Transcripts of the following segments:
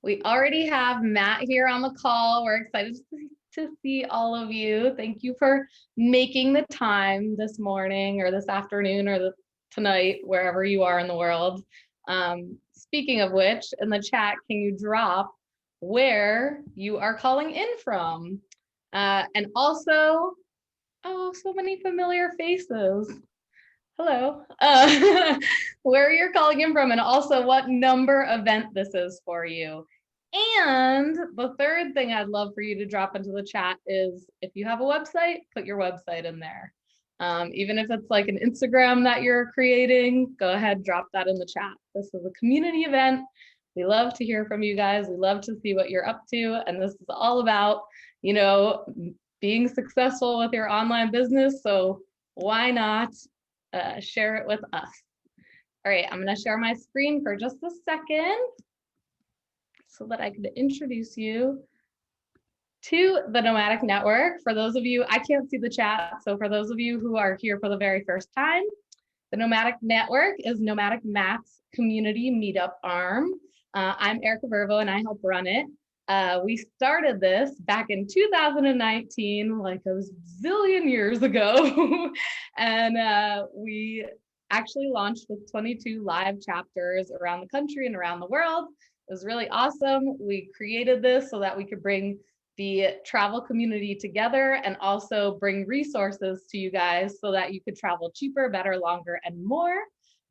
We already have Matt here on the call. We're excited to see all of you. Thank you for making the time this morning or this afternoon or tonight, wherever you are in the world. Speaking of which, in the chat, can you drop where you are calling in from? And also, oh, so many familiar faces. Hello, where you're calling in from, and also what number event this is for you. And the third thing I'd love for you to drop into the chat is if you have a website, put your website in there. Even if it's like an Instagram that you're creating, go ahead, drop that in the chat. This is a community event. We love to hear from you guys. We love to see what you're up to. And this is all about, you know, being successful with your online business. So why not share it with us? All right, I'm going to share my screen for just a second so that I can introduce you to the Nomadic Network. For those of you, I can't see the chat, so for those of you who are here for the very first time, the Nomadic Network is Nomadic Matt's community meetup arm. I'm Erica Vervo and I help run it. We started this back in 2019, like a zillion years ago. And we actually launched with 22 live chapters around the country and around the world. It was really awesome. We created this so that we could bring the travel community together and also bring resources to you guys so that you could travel cheaper, better, longer, and more.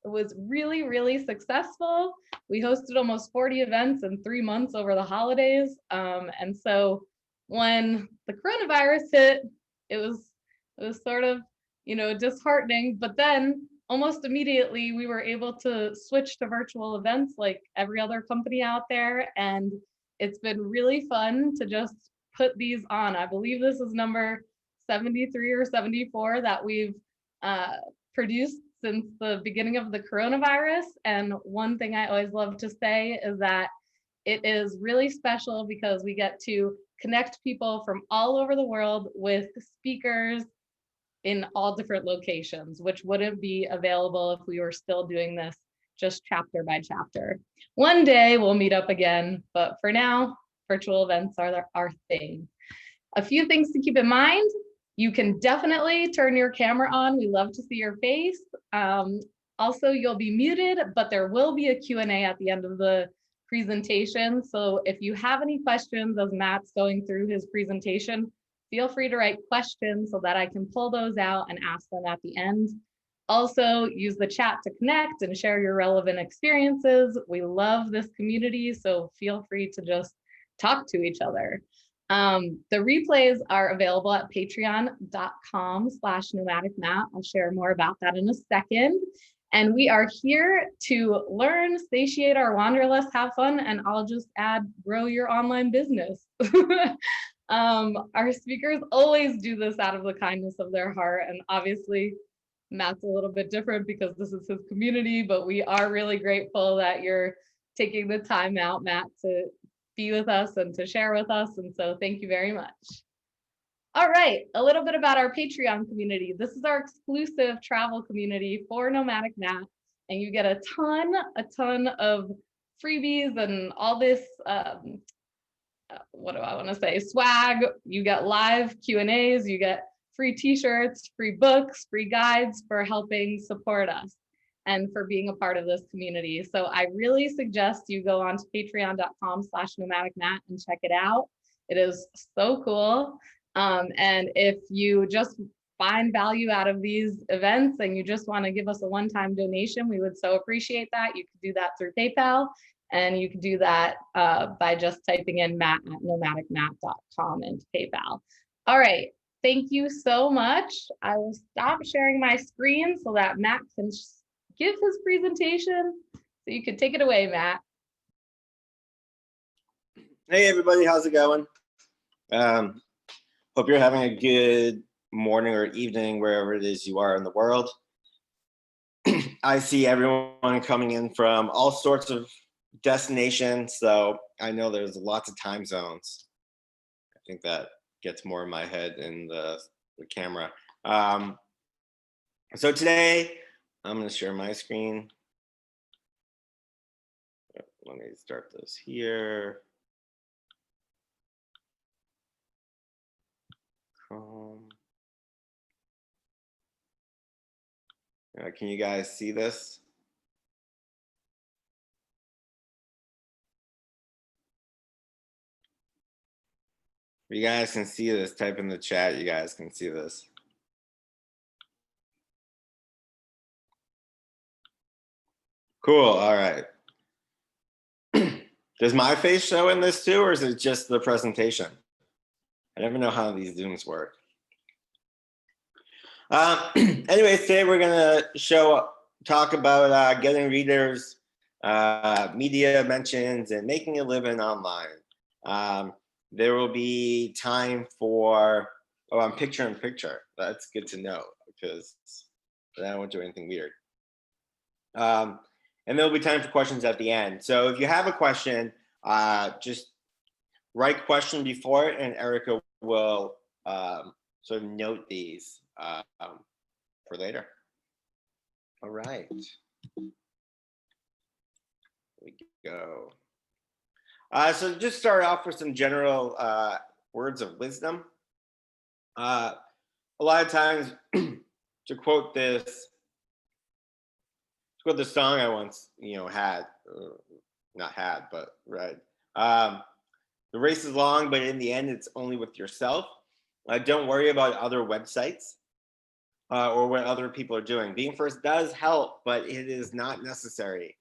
It was really, really successful. We hosted almost 40 events in 3 months over the holidays. And so when the coronavirus hit, it was sort of, you know, disheartening, but then almost immediately we were able to switch to virtual events like every other company out there. And it's been really fun to just put these on. I believe this is number 73 or 74 that we've produced since the beginning of the coronavirus. And one thing I always love to say is that it is really special because we get to connect people from all over the world with speakers in all different locations, which wouldn't be available if we were still doing this just chapter by chapter. One day we'll meet up again, but for now, virtual events are our thing. A few things to keep in mind. You can definitely turn your camera on. We love to see your face. Also, you'll be muted, but there will be a Q&A at the end of the presentation. So if you have any questions as Matt's going through his presentation, feel free to write questions so that I can pull those out and ask them at the end. Also, use the chat to connect and share your relevant experiences. We love this community, so feel free to just talk to each other. The replays are available at patreon.com/nomadicmatt. I'll share more about that in a second. And we are here to learn, satiate our wanderlust, have fun, and I'll just add, grow your online business. Our speakers always do this out of the kindness of their heart. And obviously, Matt's a little bit different because this is his community, but we are really grateful that you're taking the time out, Matt, to be with us and to share with us. And so thank you very much. All right, a little bit about our Patreon community. This is our exclusive travel community for Nomadic Matt, and you get a ton of freebies and all this, what do I want to say, swag. You get live Q&As, you get free t-shirts, free books, free guides for helping support us and for being a part of this community. So I really suggest you go on to patreon.com/nomadicmatt and check it out. It is so cool. And if you just find value out of these events and you just want to give us a one-time donation, we would so appreciate that. You could do that through PayPal, and you can do that by just typing in matt@nomadicmatt.com into PayPal. All right, thank you so much. I will stop sharing my screen so that Matt can give his presentation. So you can take it away, Matt. Hey everybody, how's it going? Hope you're having a good morning or evening wherever it is you are in the world. I see everyone coming in from all sorts of destinations, so I know there's lots of time zones. I think that gets more in my head in the camera. So today I'm going to share my screen. let me start this here. Chrome. Can you guys see this? If you guys can see this, type in the chat. You guys can see this. Cool. All right. Does my face show in this too, or is it just the presentation? I never know how these Zooms work. Anyways, today we're gonna talk about getting readers, media mentions, and making a living online. There will be time for, I'm picture in picture. That's good to know because I won't do anything weird. And there'll be time for questions at the end. So if you have a question, just write question before it, and Erica will sort of note these for later. All right. Here we go. So just start off with some general words of wisdom. A lot of times, to quote this song I once, had, not had, but read. The race is long, but in the end, it's only with yourself. Don't worry about other websites or what other people are doing. Being first does help, but it is not necessary.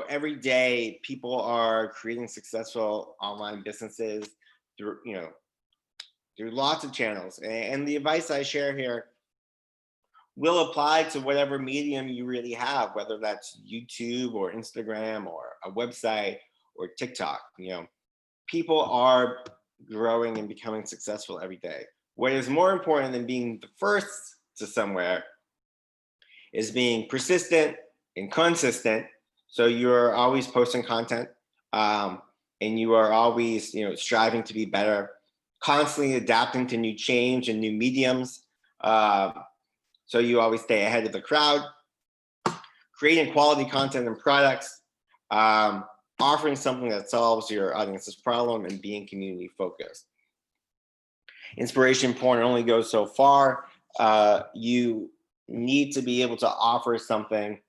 Every day people are creating successful online businesses through lots of channels. And the advice I share here will apply to whatever medium you really have, whether that's YouTube or Instagram or a website or TikTok. People are growing and becoming successful every day. What is more important than being the first to somewhere is being persistent and consistent. So you're always posting content, and you are always, striving to be better, constantly adapting to new change and new mediums. So you always stay ahead of the crowd, creating quality content and products, offering something that solves your audience's problem, and being community focused. Inspiration porn only goes so far. You need to be able to offer something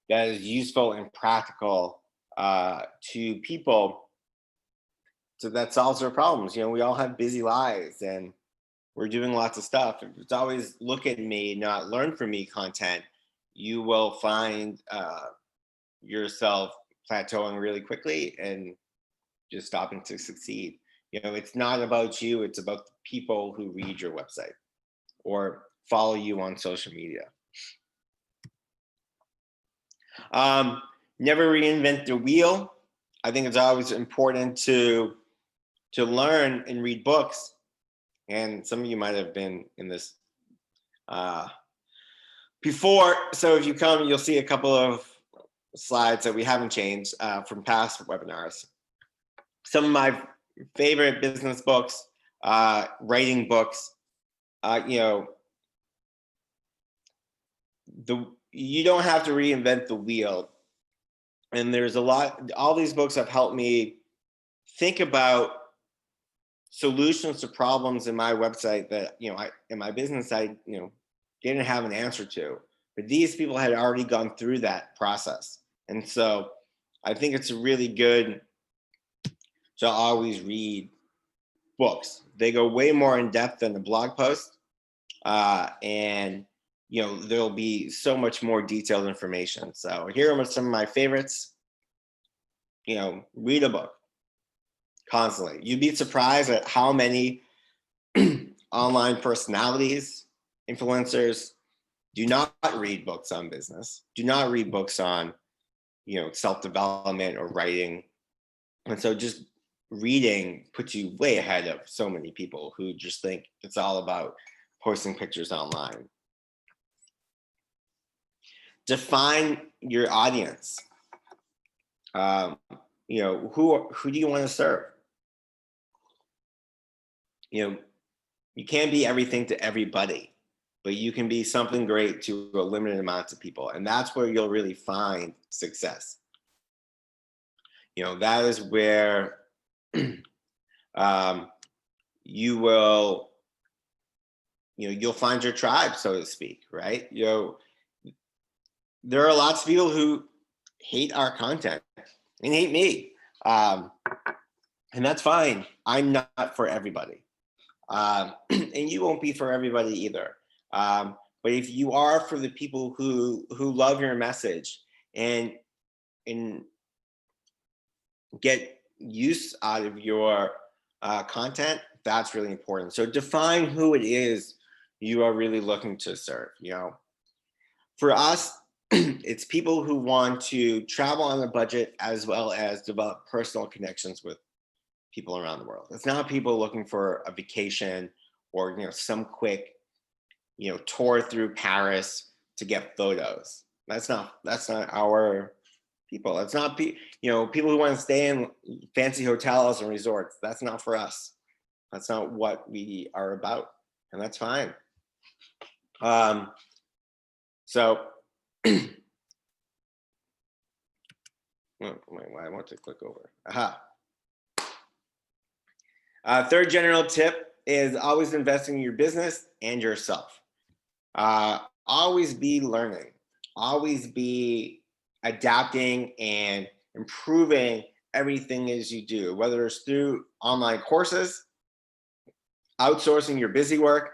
that is useful and practical to people, so that solves their problems. We all have busy lives and we're doing lots of stuff. If it's always look at me, not learn from me content, you will find yourself plateauing really quickly and just stopping to succeed. It's not about you, it's about the people who read your website or follow you on social media. Never reinvent the wheel. I think it's always important to learn and read books. And some of you might have been in this before. So if you come, you'll see a couple of slides that we haven't changed from past webinars. Some of my favorite business books, writing books, you don't have to reinvent the wheel. And there's all these books have helped me think about solutions to problems in my website that, in my business, I didn't have an answer to. But these people had already gone through that process. And so I think it's really good to always read books. They go way more in depth than a blog post. And there'll be so much more detailed information. So here are some of my favorites. Read a book constantly. You'd be surprised at how many online personalities, influencers, do not read books on business, do not read books on, self-development or writing. And so just reading puts you way ahead of so many people who just think it's all about posting pictures online. Define your audience. Who do you want to serve? You can't be everything to everybody, but you can be something great to a limited amount of people. And that's where you'll really find success. That is where you will, you'll find your tribe, so to speak, right? There are lots of people who hate our content and hate me. And that's fine. I'm not for everybody. And you won't be for everybody either. But if you are for the people who love your message and get use out of your content, that's really important. So define who it is you are really looking to serve. For us, it's people who want to travel on a budget as well as develop personal connections with people around the world. It's not people looking for a vacation or some quick tour through Paris to get photos. That's not our people. It's not people who want to stay in fancy hotels and resorts. That's not for us. That's not what we are about, and that's fine. So I want to click over. Third general tip is always investing in your business and yourself. Always be learning. Always be adapting and improving everything as you do, whether it's through online courses, outsourcing your busy work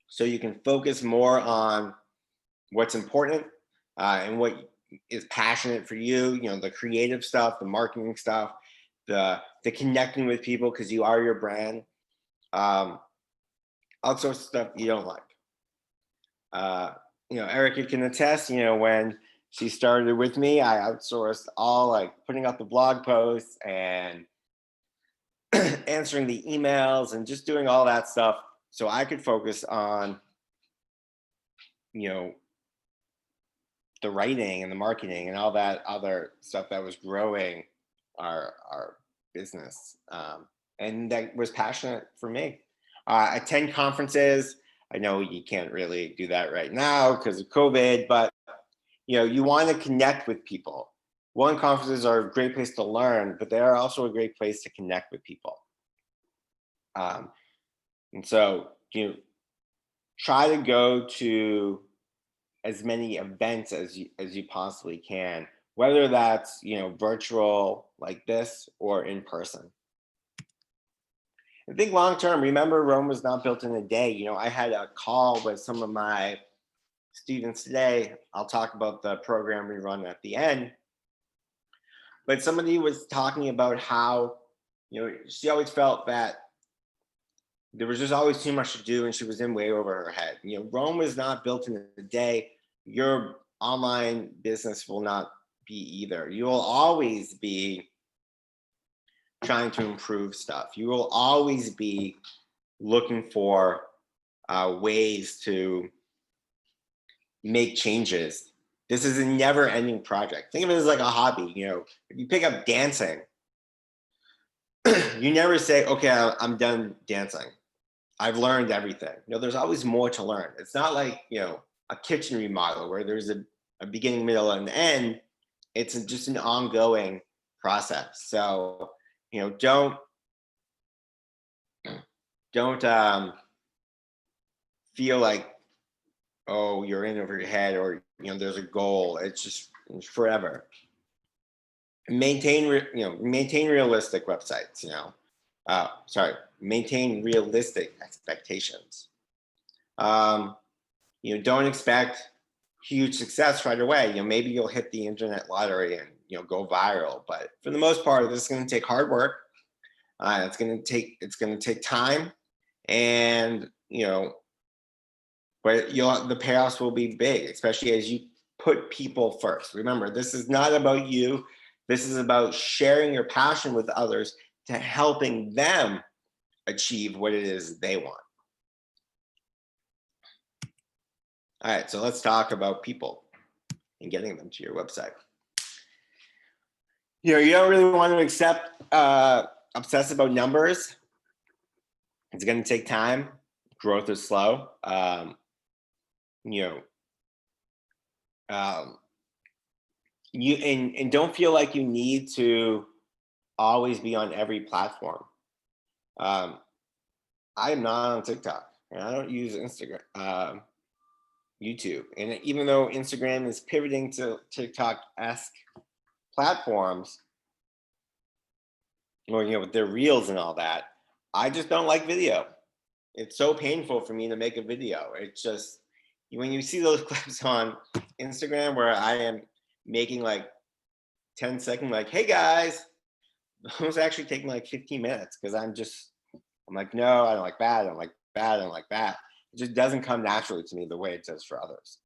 so you can focus more on what's important and what is passionate for you, the creative stuff, the marketing stuff, the connecting with people because you are your brand. Outsource stuff you don't like. Erica can attest, when she started with me, I outsourced all like putting out the blog posts and answering the emails and just doing all that stuff so I could focus on, the writing and the marketing and all that other stuff that was growing our business. And that was passionate for me. Attend conferences. I know you can't really do that right now because of COVID, but you want to connect with people. Conferences are a great place to learn, but they are also a great place to connect with people. And so try to go to as many events as you possibly can, whether that's virtual like this or in person. I think long term, remember, Rome was not built in a day. I had a call with some of my students today. I'll talk about the program we run at the end. But somebody was talking about how, she always felt that there was just always too much to do and she was in way over her head. Rome was not built in a day. Your online business will not be either. You will always be trying to improve stuff. You will always be looking for ways to make changes. This is a never-ending project. Think of it as like a hobby. If you pick up dancing, you never say, okay, I'm done dancing. I've learned everything. There's always more to learn. It's not like, a kitchen remodel where there's a beginning, middle, and end. It's just an ongoing process. So, don't feel like, oh, you're in over your head or, there's a goal. It's forever. Maintain realistic websites, maintain realistic expectations. Don't expect huge success right away. Maybe you'll hit the internet lottery and go viral, but for the most part, this is going to take hard work. It's going to take time, and but the payoffs will be big, especially as you put people first. Remember, this is not about you. This is about sharing your passion with others to helping them achieve what it is they want. All right, so let's talk about people and getting them to your website. You don't really want to obsess about numbers. It's going to take time. Growth is slow. You don't feel like you need to always be on every platform. I am not on TikTok, and I don't use Instagram, YouTube. And even though Instagram is pivoting to TikTok-esque platforms, or with their reels and all that, I just don't like video. It's so painful for me to make a video. It's just, when you see those clips on Instagram where I am making like 10-second, like, hey guys, those actually take me like 15 minutes because I'm like, no, I don't like that. I don't like that. I don't like that. It just doesn't come naturally to me the way it does for others.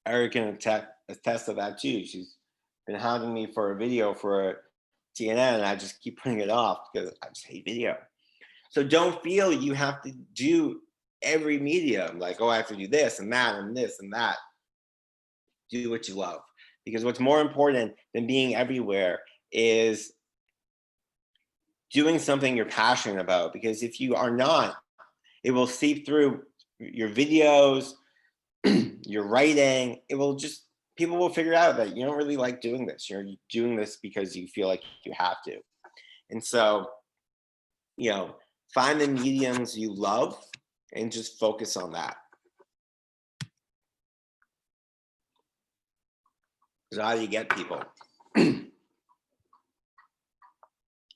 Eric can attest to that too. She's been hounding me for a video for TNN, and I just keep putting it off because I just hate video. So don't feel you have to do every medium, like, oh, I have to do this and that and this and that. Do what you love, because what's more important than being everywhere is doing something you're passionate about. Because if you are not, it will seep through your videos, your writing. It will just, people will figure out that you don't really like doing this. You're doing this because you feel like you have to. And so, find the mediums you love and just focus on that. Because how do you get people?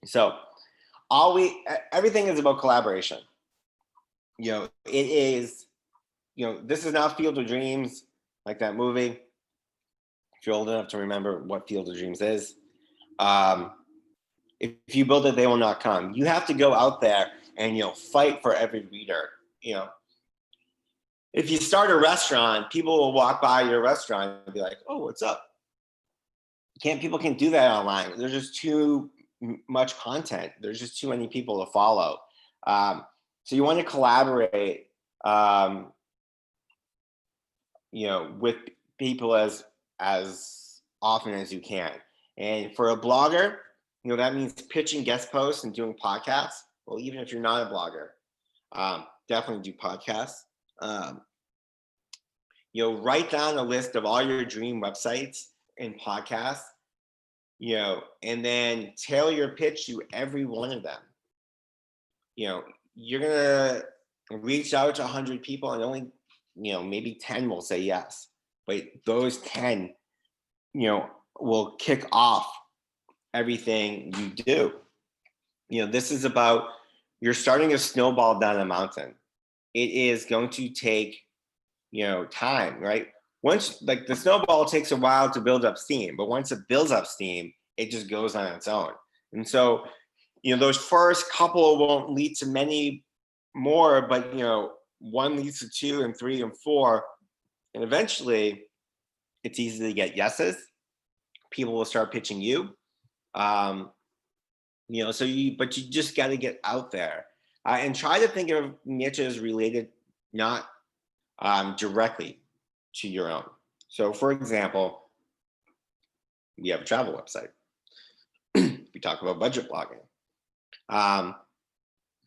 So everything is about collaboration. It is, this is not Field of Dreams, like that movie. If you're old enough to remember what Field of Dreams is. If you build it, they will not come. You have to go out there and, fight for every reader. If you start a restaurant, people will walk by your restaurant and be like, oh, what's up? People can't do that online. There's just too much content. There's just too many people to follow. So you want to collaborate, with people as often as you can. And for a blogger, that means pitching guest posts and doing podcasts. Well, even if you're not a blogger, definitely do podcasts. Write down a list of all your dream websites and podcasts, and then tailor your pitch to every one of them. You're gonna reach out to 100 people and only, maybe 10 will say yes. But those 10, will kick off everything you do. This is about, you're starting a snowball down a mountain. It is going to take, time, right? Once, like, the snowball takes a while to build up steam, but once it builds up steam, it just goes on its own. And so, those first couple won't lead to many more, but, one leads to 2 and 3 and 4. And eventually it's easy to get yeses. People will start pitching you. But you just got to get out there and try to think of niches related, not directly to your own. So, for example, we have a travel website. We talk about budget blogging.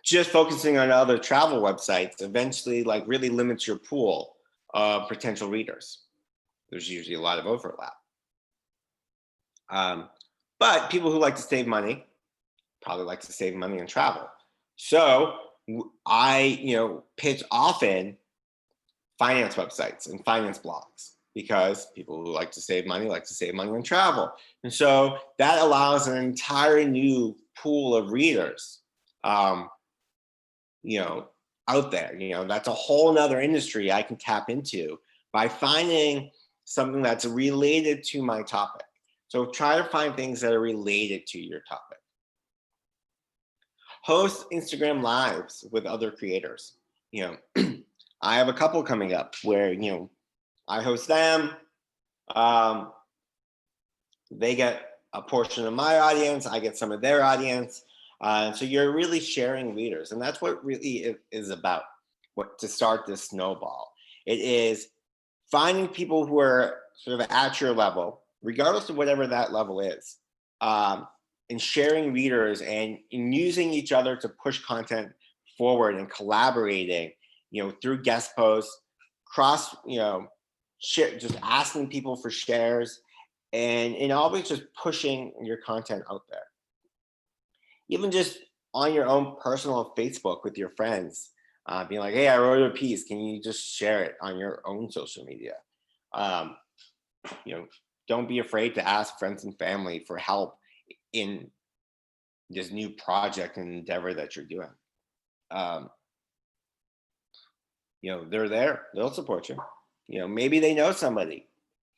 Just focusing on other travel websites eventually, like, really limits your pool of potential readers. There's usually a lot of overlap. But people who like to save money probably like to save money and travel. So I, pitch often finance websites and finance blogs, because people who like to save money and travel. And so that allows an entire new pool of readers, out there. That's a whole nother industry I can tap into by finding something that's related to my topic. So try to find things that are related to your topic. Host Instagram lives with other creators. I have a couple coming up where, I host them. They get a portion of my audience. I get some of their audience. So you're really sharing readers. And that's what really is about, to start this snowball. It is finding people who are sort of at your level, regardless of whatever that level is, and sharing readers and using each other to push content forward and collaborating, through guest posts, just asking people for shares, and always just pushing your content out there. even just on your own personal Facebook with your friends, being like, hey, I wrote a piece. Can you just share it on your own social media? Um, you know, don't be afraid to ask friends and family for help in this new project and endeavor that you're doing. Um, they're there, they'll support you. Maybe they know somebody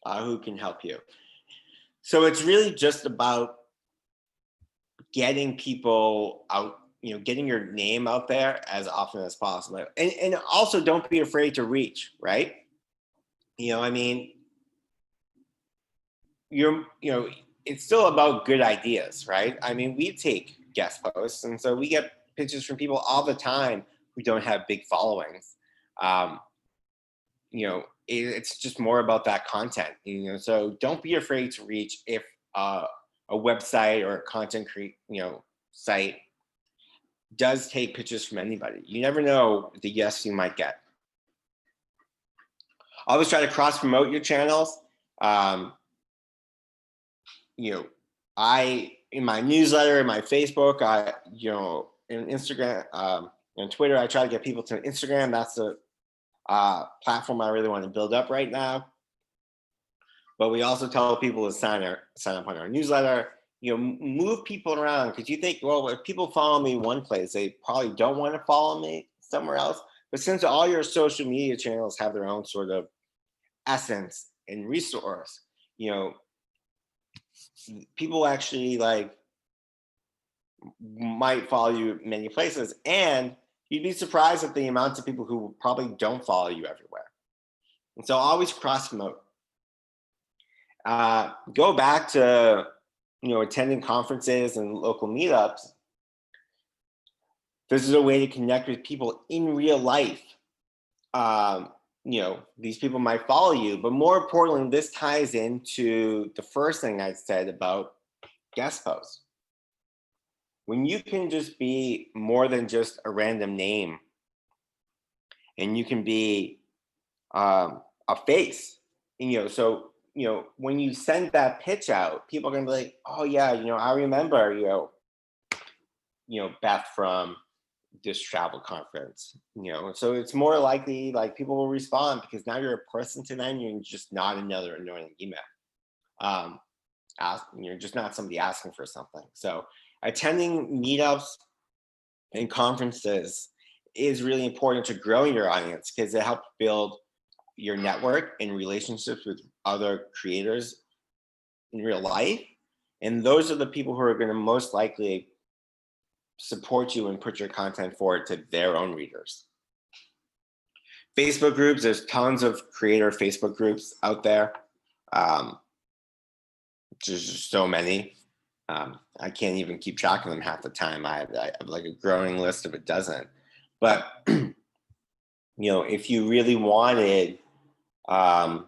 who can help you. So it's really just about getting people out, getting your name out there as often as possible. And also don't be afraid to reach, right? I mean, it's still about good ideas, right? I mean, we take guest posts, and so we get pitches from people all the time who don't have big followings. Um, it's just more about that content, so don't be afraid to reach if a website or a content site does take pitches from anybody. You never know the yes you might get. Always try to cross promote your channels. I, in my newsletter, in my Facebook, in Instagram, and Twitter, I try to get people to Instagram. That's the platform I really want to build up right now. But we also tell people to sign up on our newsletter. Move people around, because you think, well, if people follow me one place, they probably don't want to follow me somewhere else. But since all your social media channels have their own sort of essence and resource, people actually might follow you many places, and you'd be surprised at the amounts of people who probably don't follow you everywhere. And so always cross promote. Go back to attending conferences and local meetups. This is a way to connect with people in real life. These people might follow you, but more importantly, this ties into the first thing I said about guest posts. When you can just be more than just a random name, and you can be a face, so when you send that pitch out, people are gonna be like, oh yeah, I remember Beth from this travel conference. So it's more likely people will respond, because now you're a person to them. You're just not another annoying email. You're just not somebody asking for something. So attending meetups and conferences is really important to growing your audience, because it helps build your network and relationships with other creators in real life. And those are the people who are going to most likely support you and put your content forward to their own readers. Facebook groups, there's tons of creator Facebook groups out there. There's just so many. I can't even keep track of them half the time. I have like a growing list of a dozen. But if you really wanted, 1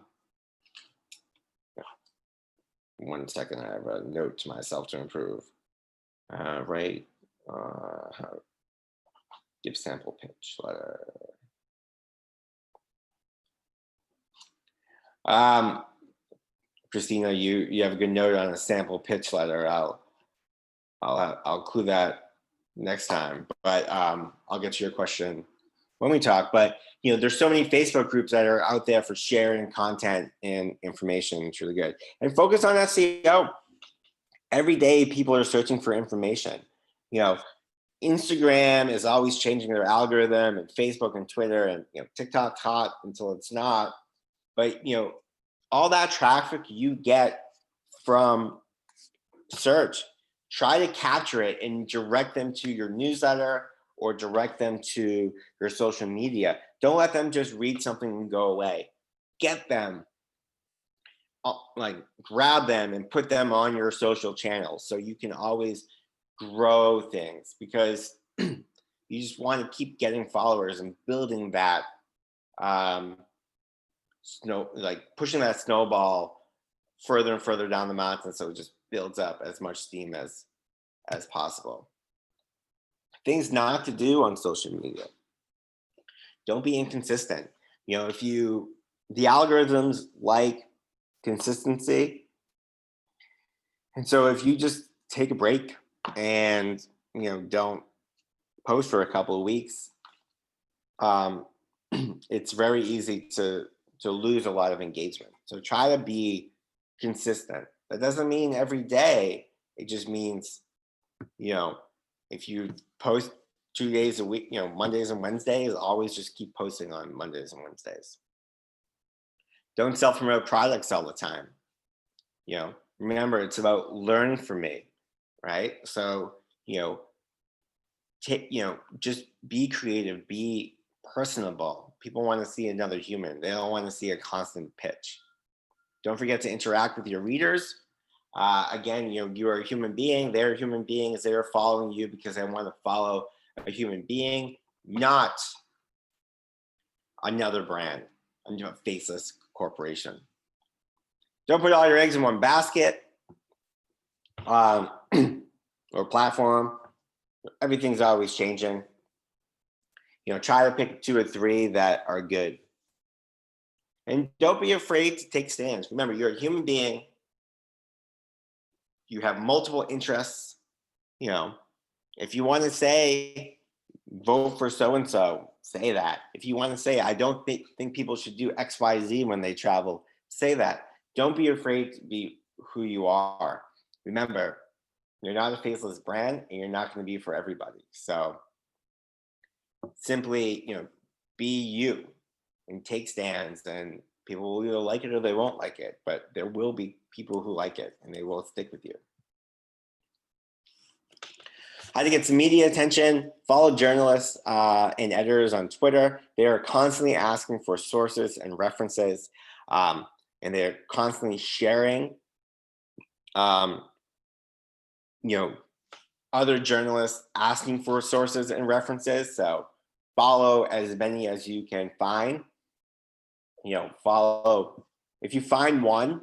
second, I have a note to myself to improve. Right. Give sample pitch letter. Christina, you have a good note on a sample pitch letter. I'll include that next time, but I'll get to your question when we talk. But there's so many Facebook groups that are out there for sharing content and information. It's really good. And focus on SEO. Every day people are searching for information. Instagram is always changing their algorithm, and Facebook and Twitter, and TikTok's hot until it's not. But all that traffic you get from search, try to capture it and direct them to your newsletter or direct them to your social media. Don't let them just read something and go away. Get them, grab them and put them on your social channels, so you can always grow things, because you just want to keep getting followers and building that pushing that snowball further and further down the mountain, so it just builds up as much steam as possible. Things not to do on social media: don't be inconsistent. The algorithms like consistency, and so if you just take a break and don't post for a couple of weeks, it's very easy to lose a lot of engagement. So try to be consistent. That doesn't mean every day. It just means, if you post 2 days a week, Mondays and Wednesdays, always just keep posting on Mondays and Wednesdays. Don't self-promote products all the time. Remember, it's about learn from me, right? So, just be creative, be personable. People want to see another human. They don't want to see a constant pitch. Don't forget to interact with your readers. Again, you're a human being. They're human beings. They're following you because they want to follow a human being, not another brand, a faceless corporation. Don't put all your eggs in one basket or platform. Everything's always changing. Try to pick 2 or 3 that are good. And don't be afraid to take stands. Remember, you're a human being. You have multiple interests. If you want to say, vote for so-and-so, say that. If you want to say, I don't think people should do X, Y, Z when they travel, say that. Don't be afraid to be who you are. Remember, you're not a faceless brand, and you're not going to be for everybody. So simply, be you and take stands, and people will either like it or they won't like it, but there will be people who like it and they will stick with you. How to get some media attention: follow journalists and editors on Twitter. They are constantly asking for sources and references, and they're constantly sharing other journalists asking for sources and references. So follow as many as you can find. Follow. If you find one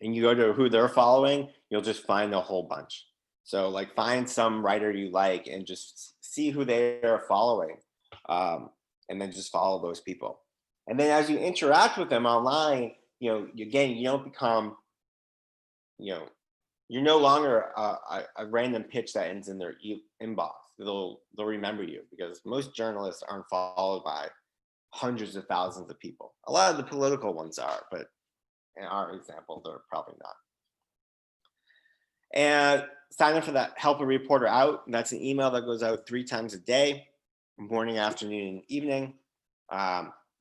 and you go to who they're following, you'll just find a whole bunch. So find some writer you like and just see who they are following, and then just follow those people. And then as you interact with them online, again, you don't become, you're no longer a random pitch that ends in their inbox. They'll remember you, because most journalists aren't followed by hundreds of thousands of people. A lot of the political ones are, but in our example, they're probably not. And sign up for that Help a Reporter Out. That's an email that goes out 3 times a day, morning, afternoon, and evening,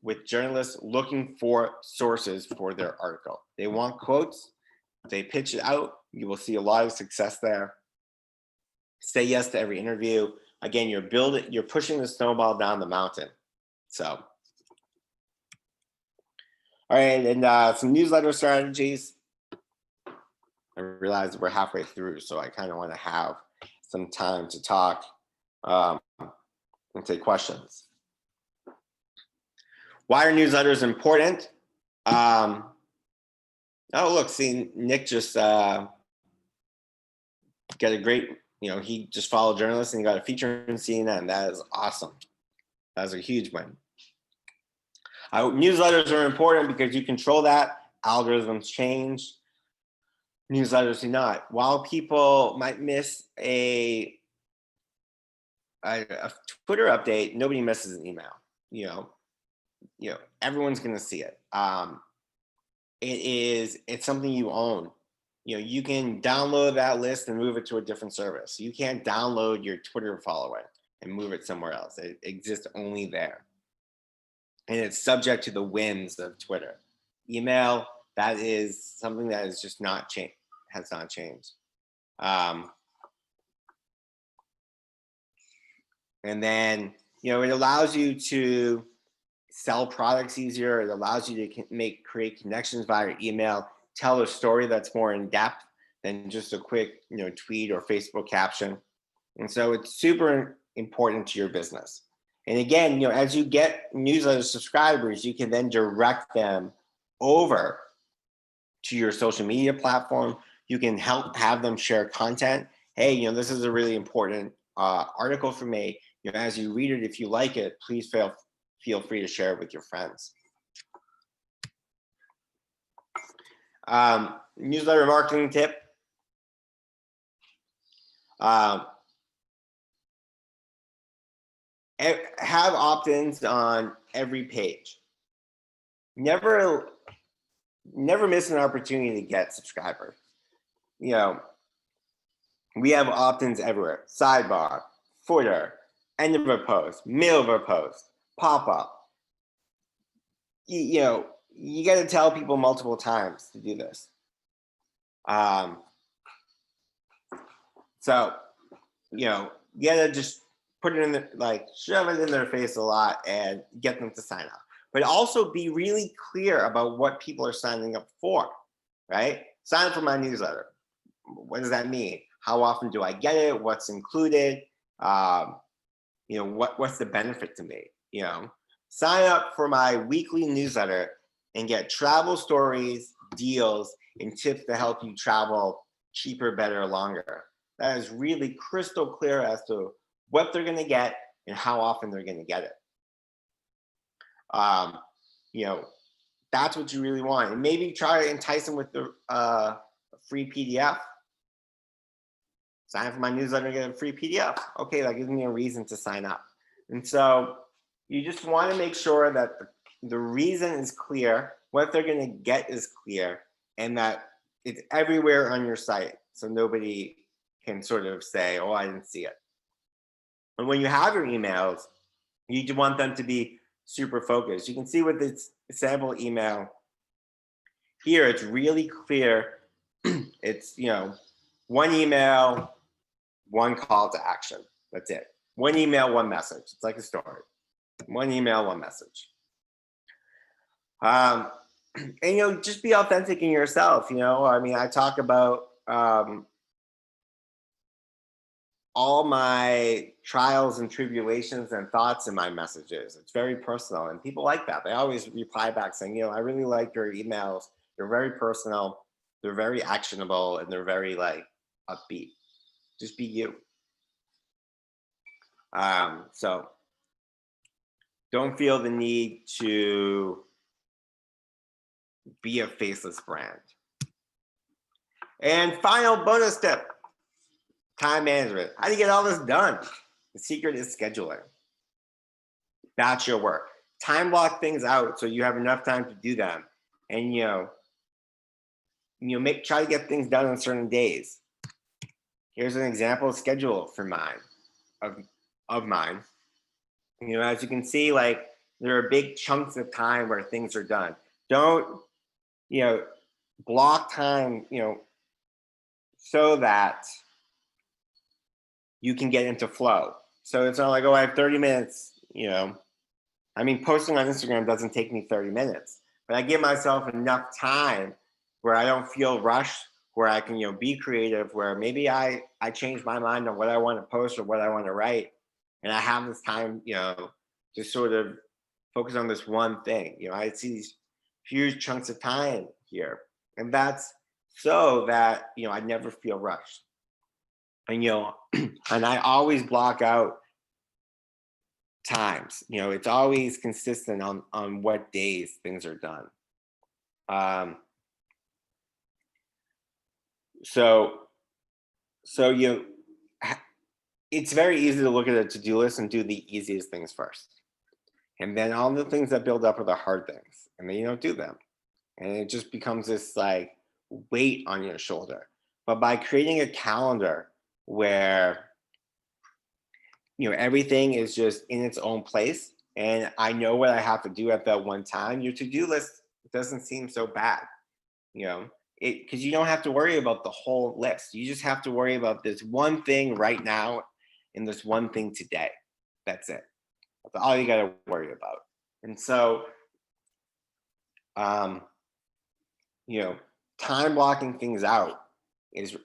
with journalists looking for sources for their article. They want quotes. They pitch it out. You will see a lot of success there. Say yes to every interview. Again, you're pushing the snowball down the mountain. So, all right, and some newsletter strategies. I realize we're halfway through, so I kind of want to have some time to talk and take questions. Why are newsletters important? Oh, look, see, Nick just got a great, he just followed journalists and he got a feature in CNN. That is awesome. That was a huge win. Newsletters are important because you control that. Algorithms change. Newsletters do not. While people might miss a Twitter update, nobody misses an email. Everyone's going to see it. It's something you own. You can download that list and move it to a different service. You can't download your Twitter following and move it somewhere else. It exists only there. And it's subject to the whims of Twitter. Email, that is something that is just not changed, has not changed. And then, it allows you to sell products easier. It allows you to create connections via email, tell a story that's more in depth than just a quick, tweet or Facebook caption. And so it's super important to your business. And again, as you get newsletter subscribers, you can then direct them over to your social media platform. You can have them share content. Hey, this is a really important article for me. As you read it, if you like it, please feel free to share it with your friends. Newsletter marketing tip. have opt-ins on every page. Never miss an opportunity to get subscribers. You know, we have opt-ins everywhere. Sidebar, footer, end of a post, middle of a post, pop-up. You know, you got to tell people multiple times to do this. So, you know, you got to just put it in the, like, shove it in their face a lot and get them to sign up. But also be really clear about what people are signing up for, right? Sign up for my newsletter. What does that mean? How often do I get it? What's included? You know, what's the benefit to me? You know, sign up for my weekly newsletter and get travel stories, deals, and tips to help you travel cheaper, better, longer. That is really crystal clear as to what they're going to get and how often they're going to get it. You know, that's what you really want. And maybe try to entice them with the free PDF. Sign up for my newsletter and get a free PDF. Okay, that gives me a reason to sign up. And so you just want to make sure that the reason is clear, what they're going to get is clear, and that it's everywhere on your site. So nobody can sort of say, oh, I didn't see it. And when you have your emails, you want them to be super focused. You can see with this sample email here, it's really clear. It's, you know, one email, one call to action. That's it. One email, one message. It's like a story. One email, one message. And, you know, just be authentic in yourself. You know, I mean, I talk about all my trials and tribulations and thoughts in my messages. It's very personal, and people like that. They always reply back saying, you know, I really like your emails. They're very personal, they're very actionable, and they're very like upbeat. Just be you. So don't feel the need to be a faceless brand. And final bonus tip, time management. How do you get all this done? The secret is scheduling. Batch your work. Time block things out so you have enough time to do them. And try to get things done on certain days. Here's an example schedule for mine, of mine. You know, as you can see, like there are big chunks of time where things are done. Don't, you know, block time, you know, so that you can get into flow. So it's not like, oh, I have 30 minutes, you know. I mean, posting on Instagram doesn't take me 30 minutes, but I give myself enough time where I don't feel rushed, where I can, you know, be creative, where maybe I change my mind on what I want to post or what I want to write. And I have this time, you know, to sort of focus on this one thing. You know, I see these huge chunks of time here. And that's so that, you know, I never feel rushed. And, you know, and I always block out times. You know, it's always consistent on what days things are done. So you know, it's very easy to look at a to-do list and do the easiest things first. And then all the things that build up are the hard things. And then you don't do them. And it just becomes this like weight on your shoulder. But by creating a calendar where, you know, everything is just in its own place and I know what I have to do at that one time, your to-do list doesn't seem so bad, you know, because you don't have to worry about the whole list. You just have to worry about this one thing right now and this one thing today. That's it. That's all you got to worry about. And so, you know, time blocking things out is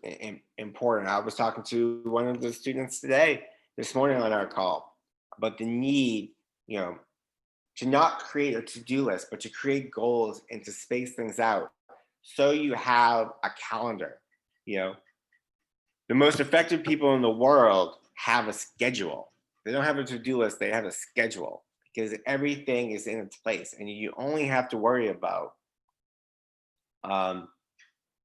important. I was talking to one of the students this morning on our call about the need, you know, to not create a to-do list, but to create goals and to space things out so you have a calendar. You know, the most effective people in the world have a schedule. They don't have a to-do list, they have a schedule because everything is in its place and you only have to worry about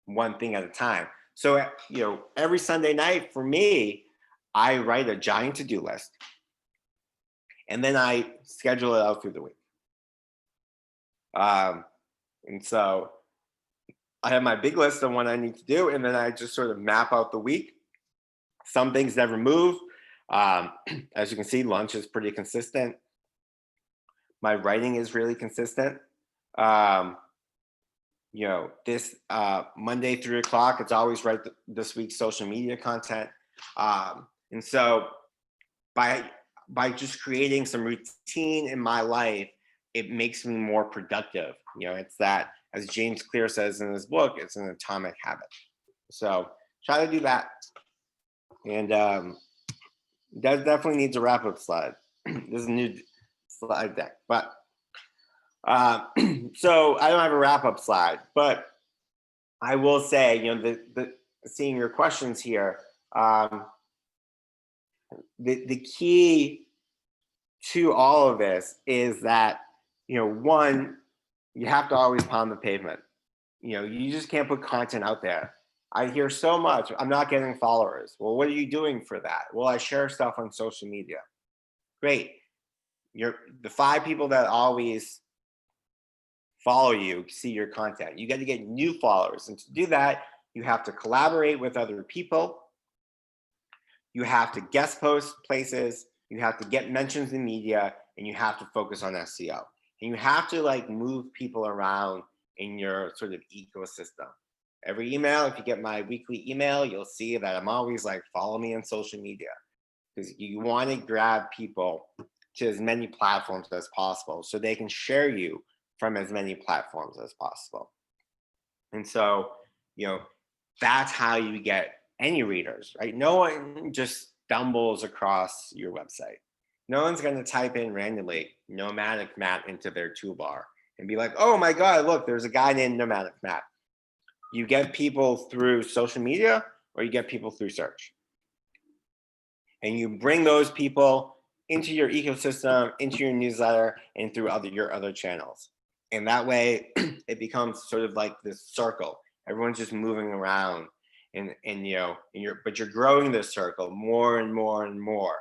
one thing at a time. So, you know, every Sunday night for me, I write a giant to-do list and then I schedule it out through the week. And so I have my big list of what I need to do, and then I just sort of map out the week. Some things never move. As you can see, lunch is pretty consistent. My writing is really consistent. This Monday 3 o'clock, it's always right this week's social media content. And so by just creating some routine in my life, it makes me more productive. It's that, as James Clear says in his book, it's an atomic habit. So try to do that. And that definitely needs a wrap-up slide. This is a new slide deck, but so I don't have a wrap-up slide, but I will say, seeing your questions here, the key to all of this is that, one, you have to always pound the pavement. You just can't put content out there. I hear so much, I'm not getting followers. Well, what are you doing for that? Well, I share stuff on social media. Great. The 5 people that always follow you, see your content. You got to get new followers. And to do that, you have to collaborate with other people. You have to guest post places. You have to get mentions in media, and you have to focus on SEO. And you have to move people around in your sort of ecosystem. Every email, if you get my weekly email, you'll see that I'm always follow me on social media, because you want to grab people to as many platforms as possible so they can share you from as many platforms as possible. And so, that's how you get any readers, right? No one just stumbles across your website. No one's going to type in randomly Nomadic Matt into their toolbar and be like, oh my God, look, there's a guy named Nomadic Matt. You get people through social media, or you get people through search. And you bring those people into your ecosystem, into your newsletter, and through your other channels. And that way it becomes sort of like this circle. Everyone's just moving around, but you're growing this circle more and more and more,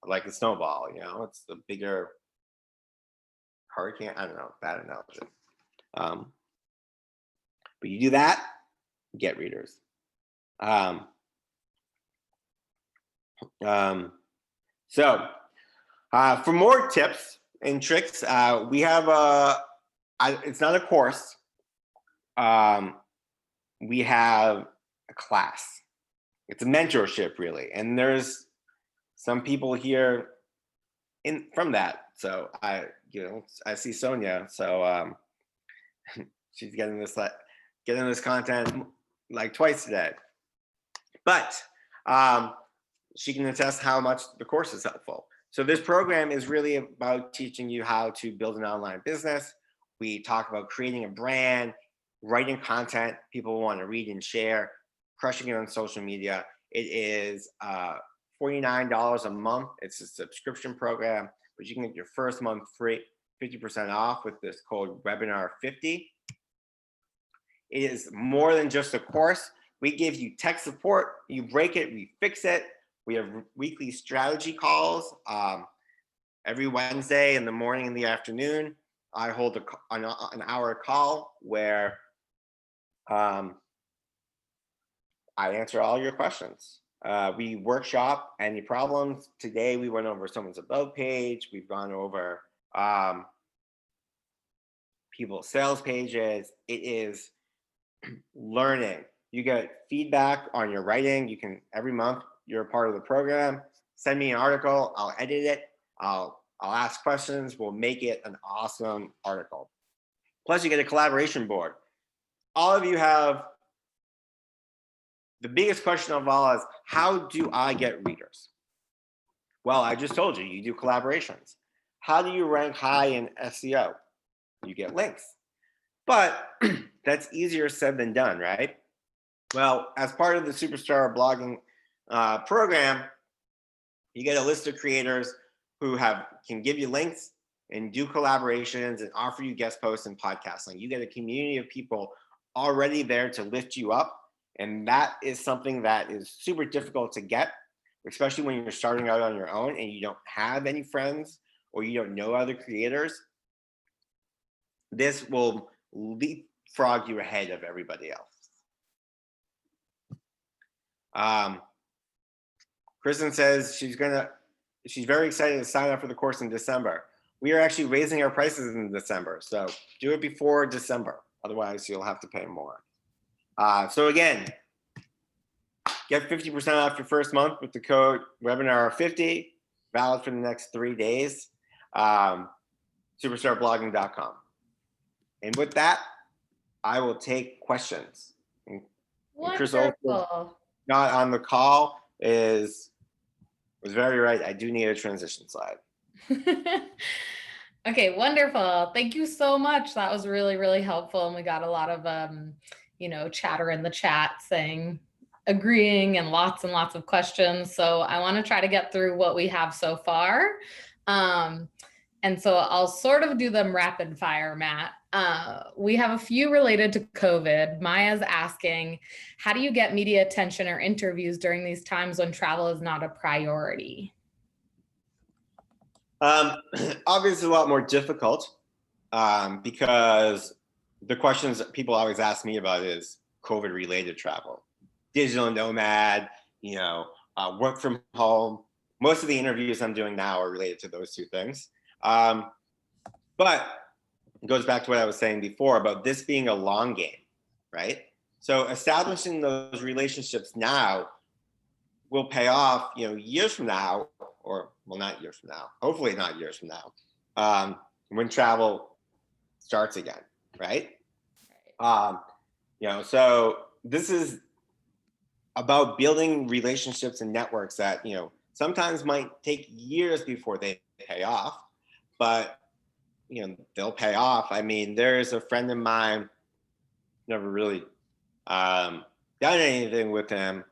like a snowball. It's the bigger hurricane. I don't know, bad analogy. But you do that, get readers. So for more tips and tricks, we have it's not a course. We have a class. It's a mentorship, really, and there's some people here from that. So I see Sonia. So she's getting this content twice today, but she can attest how much the course is helpful. So this program is really about teaching you how to build an online business. We talk about creating a brand, writing content people want to read and share, crushing it on social media. It is $49 a month. It's a subscription program, but you can get your first month free, 50% off with this code webinar50. It is more than just a course. We give you tech support. You break it, we fix it. We have weekly strategy calls every Wednesday in the morning and the afternoon. I hold an hour call where I answer all your questions. We workshop any problems. Today we went over someone's about page. We've gone over people's sales pages. It is learning. You get feedback on your writing. You can, every month you're a part of the program, send me an article. I'll edit it. I'll ask questions. We'll make it an awesome article. Plus you get a collaboration board. All of you have, the biggest question of all is, how do I get readers? Well, I just told you, you do collaborations. How do you rank high in SEO? You get links. But that's easier said than done, right? Well, as part of the Superstar blogging program, you get a list of creators who can give you links and do collaborations and offer you guest posts and podcasting. You get a community of people already there to lift you up. And that is something that is super difficult to get, especially when you're starting out on your own and you don't have any friends or you don't know other creators, this will leapfrog you ahead of everybody else. Kristen says she's very excited to sign up for the course in December. We are actually raising our prices in December, so do it before December. Otherwise, you'll have to pay more. So again, get 50% off your first month with the code webinar50, valid for the next 3 days. Superstarblogging.com. And with that, I will take questions. And Chris Olson, not on the call, was very right. I do need a transition slide. Okay, wonderful. Thank you so much. That was really, really helpful. And we got a lot of, chatter in the chat saying, agreeing, and lots of questions. So I want to try to get through what we have so far. And so I'll sort of do them rapid fire, Matt. We have a few related to COVID. Maya's asking, how do you get media attention or interviews during these times when travel is not a priority? Obviously a lot more difficult because the questions that people always ask me about is COVID related travel, digital nomad, work from home. Most of the interviews I'm doing now are related to those two things. But it goes back to what I was saying before about this being a long game, right? So establishing those relationships now will pay off, years from now, or well, not years from now, hopefully not years from now, when travel starts again, right? So this is about building relationships and networks that, sometimes might take years before they pay off, but they'll pay off. I mean, there's a friend of mine, never really done anything with him,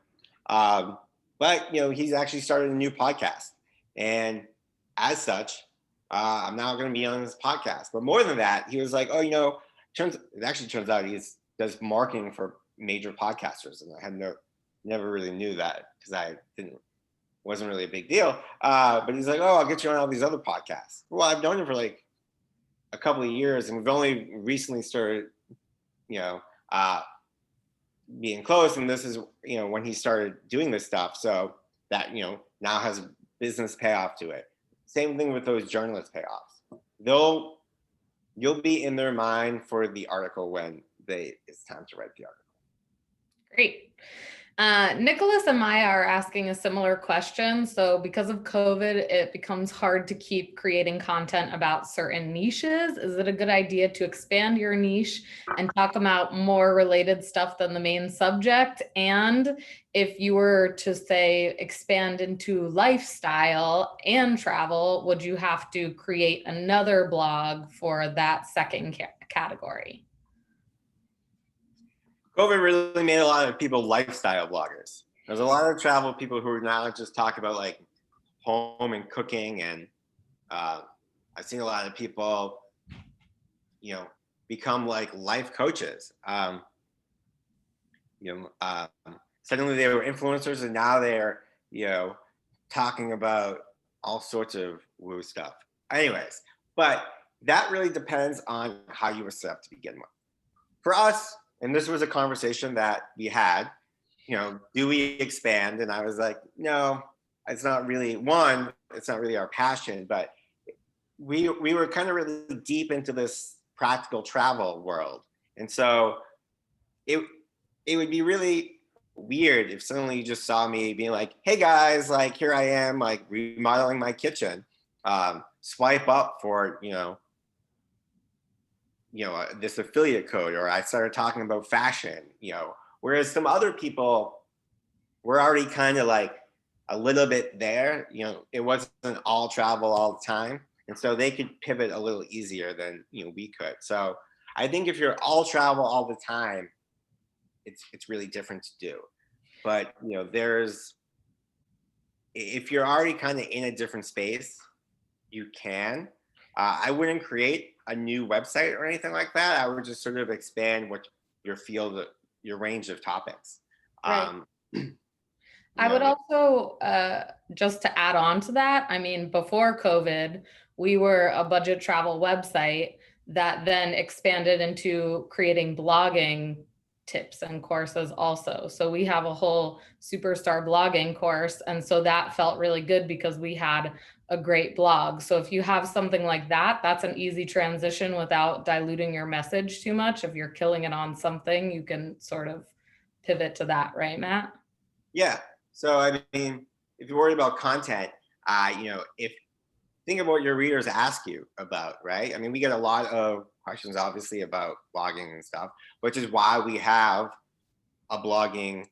but he's actually started a new podcast, and as such, I'm now going to be on his podcast. But more than that, he was like, "Oh, it actually turns out he does marketing for major podcasters," and I never really knew that because wasn't really a big deal. But he's like, "Oh, I'll get you on all these other podcasts." Well, I've known him for like a couple of years, and we've only recently started, being close. And this is, when he started doing this stuff. So that, now has business payoff to it. Same thing with those journalist payoffs. You'll be in their mind for the article when it's time to write the article. Great. Nicholas and Maya are asking a similar question. So because of COVID, it becomes hard to keep creating content about certain niches. Is it a good idea to expand your niche and talk about more related stuff than the main subject? And if you were to say expand into lifestyle and travel, would you have to create another blog for that second category? COVID really made a lot of people lifestyle bloggers. There's a lot of travel people who are now just talk about like home and cooking, and I've seen a lot of people, become like life coaches. Suddenly they were influencers, and now they're, talking about all sorts of woo stuff. Anyways, but that really depends on how you were set up to begin with. For us, and this was a conversation that we had, do we expand? And I was like, no, it's not really our passion, but we were kind of really deep into this practical travel world. And so it would be really weird if suddenly you just saw me being like, hey guys, like here I am, like remodeling my kitchen, swipe up for, this affiliate code, or I started talking about fashion, whereas some other people were already kind of like a little bit there, it wasn't all travel all the time. And so they could pivot a little easier than, we could. So I think if you're all travel all the time, it's really different to do. But, if you're already kind of in a different space, you can. I wouldn't create a new website or anything like that. I would just sort of expand what your field, your range of topics. Right. I would also, just to add on to that, I mean, before COVID, we were a budget travel website that then expanded into creating blogging tips and courses also. So we have a whole superstar blogging course. And so that felt really good because we had a great blog. So if you have something like that, that's an easy transition without diluting your message too much. If you're killing it on something, you can sort of pivot to that, right, Matt? Yeah. So I mean, if you're worried about content, if think of what your readers ask you about, right? I mean, we get a lot of questions, obviously, about blogging and stuff, which is why we have a blogging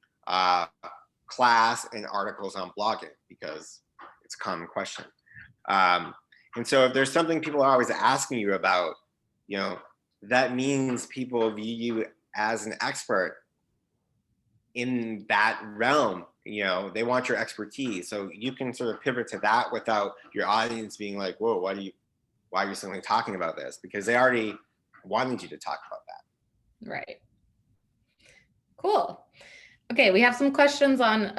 class and articles on blogging, because it's a common question. And so if there's something people are always asking you about, that means people view you as an expert in that realm. They want your expertise, so you can sort of pivot to that without your audience being like, whoa, why are you suddenly talking about this? Because they already wanted you to talk about that. Right. Cool. Okay, we have some questions on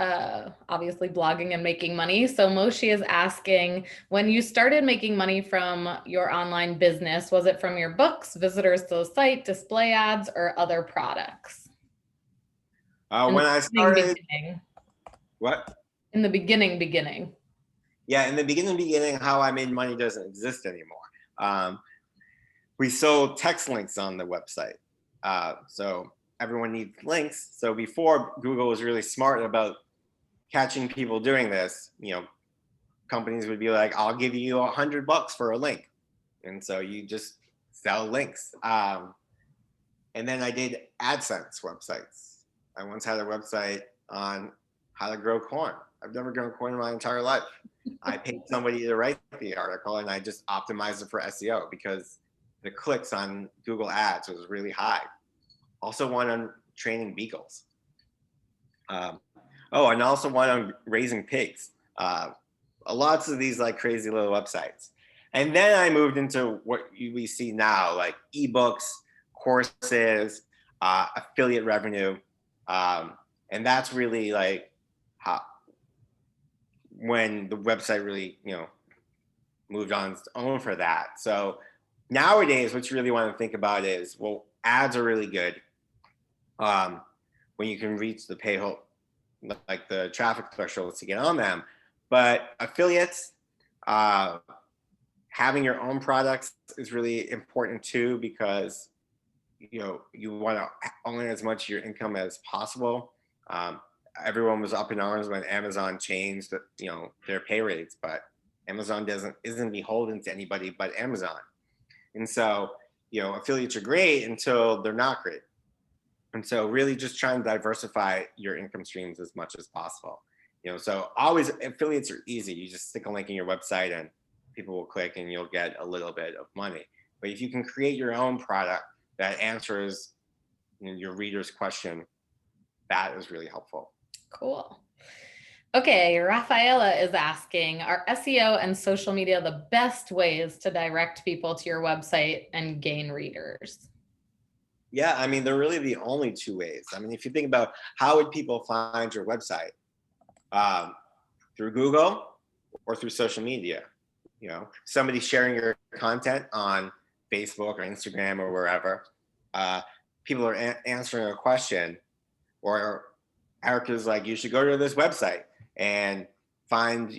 obviously blogging and making money. So Moshi is asking, when you started making money from your online business, was it from your books, visitors to the site, display ads, or other products? When I started, beginning. what? In the beginning. Yeah, in the beginning, how I made money doesn't exist anymore. We sold text links on the website. So everyone needs links. So before, Google was really smart about catching people doing this. Companies would be like, I'll give you $100 for a link. And so you just sell links. And then I did AdSense websites. I once had a website on how to grow corn. I've never grown corn in my entire life. I paid somebody to write the article, and I just optimized it for SEO because the clicks on Google Ads was really high. Also one on training beagles. And also one on raising pigs. Lots of these like crazy little websites. And then I moved into what we see now, like ebooks, courses, affiliate revenue. And that's really like when the website really, moved on its own for that. So nowadays, what you really want to think about is, well, ads are really good when you can reach the pay-hole, like the traffic thresholds to get on them. But affiliates, having your own products is really important too, because you want to own as much of your income as possible. Everyone was up in arms when Amazon changed their pay rates, but Amazon isn't beholden to anybody but Amazon. And so affiliates are great until they're not great. And so really just trying to diversify your income streams as much as possible. So always, affiliates are easy. You just stick a link in your website and people will click and you'll get a little bit of money. But if you can create your own product that answers your reader's question, that is really helpful. Cool. Okay, Rafaela is asking, are SEO and social media the best ways to direct people to your website and gain readers? Yeah, I mean, they're really the only two ways. I mean, if you think about how would people find your website? Through Google or through social media. Somebody sharing your content on Facebook or Instagram or wherever. People are answering a question, or Erica's like, you should go to this website and find,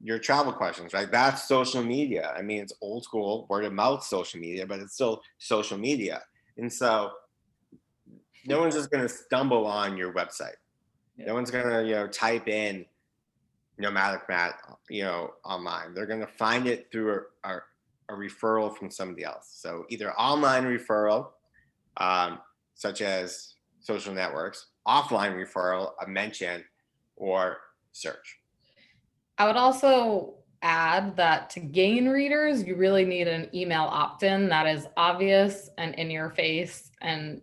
your travel questions, right? That's social media. I mean, it's old school word of mouth social media, but it's still social media. And so no one's just going to stumble on your website. No one's going to, type in Nomadic Matt, online. They're going to find it through a referral from somebody else. So either online referral, such as social networks, offline referral, a mention, or search. I would also add that to gain readers, you really need an email opt-in that is obvious and in your face and,